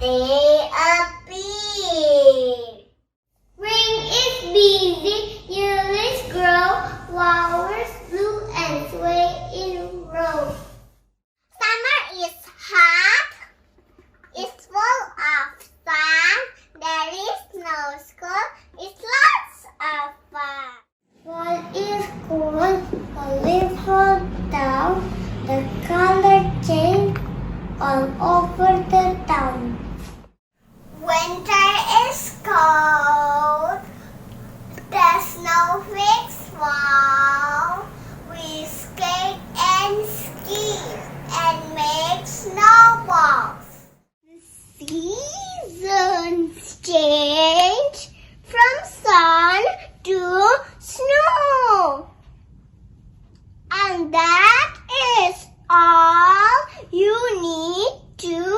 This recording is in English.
they appear. Spring is busy, lilies grow, flowers bloom and sway in rows. Summer is hot, it's full of sun, there is no school, it's lots of fun. Fall is cool, the leaves fall down, the color change all over the town. Winter is cold, the snowflakes fall, we skate and ski and make snowballs. The seasons change from sun to snow, and that is all you need to